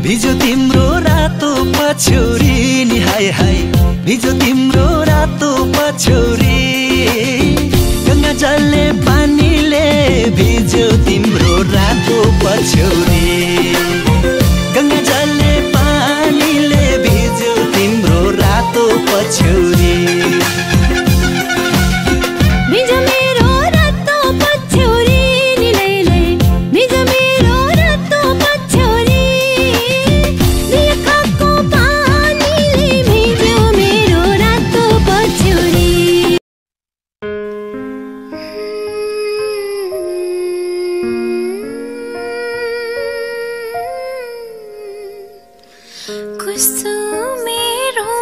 भिजो तिम्रो रातो पछौरी नि हाय हाय भिजो तिम्रो रातो पछौरी गंगा जलले पानीले भिजो तिम्रो रातो पछौरी गंगा जलले पानीले भिजो तिम्रो रातो पछौरी भिजो मेरो रातो पछौरी नि लैलै भिजो मेरो रातो पछौरी बिहाको पानीले भिजो मेरो रातो पछौरी कस्तो मेरो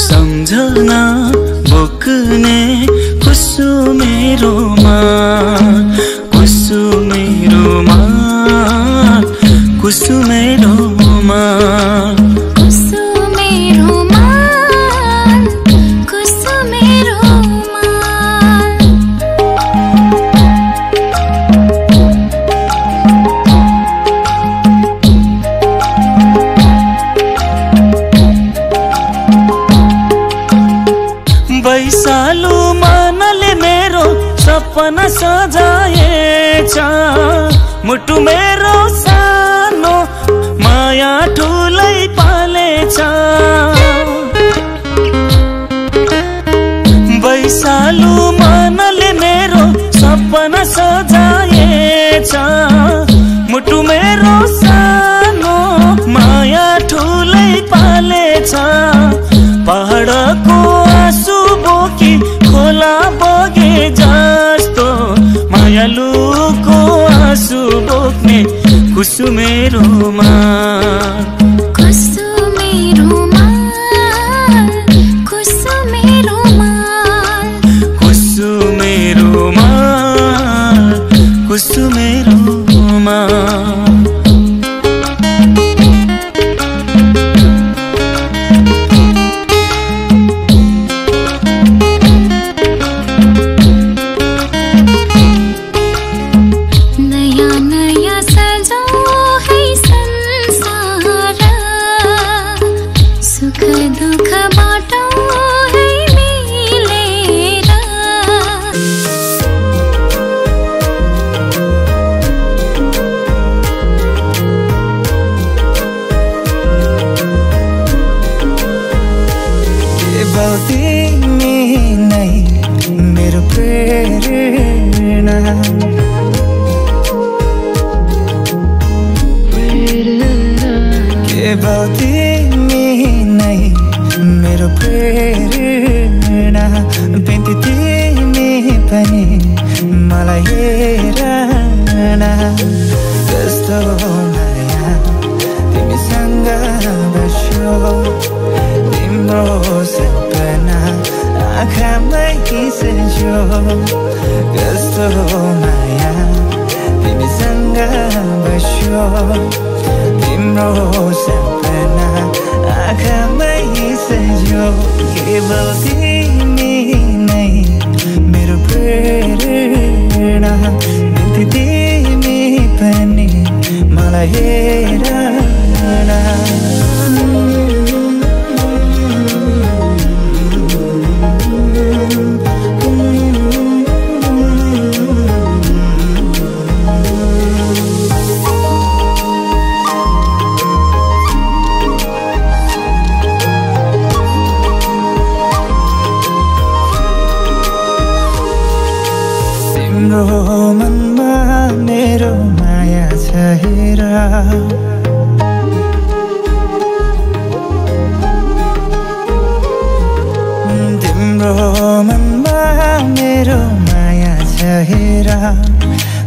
सम्झना बोक्ने कुसु मेरोमा कुसु मेरोमा कुसु मेरोमा कस्तो मेरोमा कस्तो मेरोमा बैसालु मनले मेरो सपना सजाएछ मुटु मेरो सानो माया ठुलै पालेछ बैसालु मनले मेरो सपना सजाएछ मुटु मेरो सानो माया ठुलै पालेछ पहाडको आँसु बोकी खोला बगे जस्तो मायालुको आँसु बोक्ने कुसु मेरोमा कस्तो मेरोमा कस्तो मेरोमा कुसु मेरोमा कुसु मेरोमा नयाँ नयाँ सजाऊ है संसार सुख दुःख बाटौँ है मिलेर केवल तिमी नै मेरो प्रेरणा केवल तिमी नै मेरो प्रेरणा बिन्ती तिमी पनि मलाई हेर न कस्तो माया तिमीसँग बस्यो तिम्रो सपना आँखामै खिच्यो कस्तो माया तिमीसँग बस्यो तिम्रो सपना आँखामै खिच्यो केवल तिमी नै मेरो प्रेरणा बिन्ती तिमी पनि मलाई हेर न तिम्रो मनमा मेरो माया छ हेर तिम्रो मनमा मेरो माया छ हेर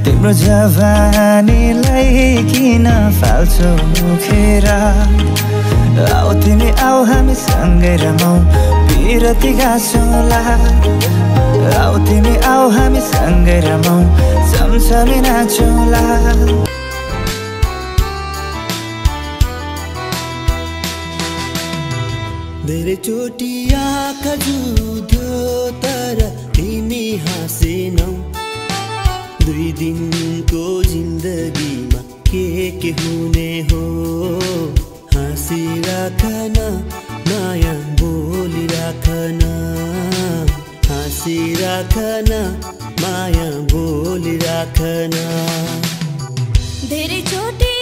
तिम्रो जवानीलाई किन फाल्छौ मुखेर आऊ तिमी आऊ हामी सँगै रमाऊ पिरती गाँसौँला आऊ तिमी आऊ हामी सँगै रमाऊ सँगसँगै नाचौँला धेरै चोटि आँखा जुध्यो तर तिमी हाँसेनौ 2 दिनको जिन्दगीमा के हुने हो हाँसिराखन माया बोलिराखन हाँसिराखन माया बोलिराखन धेरै चोटि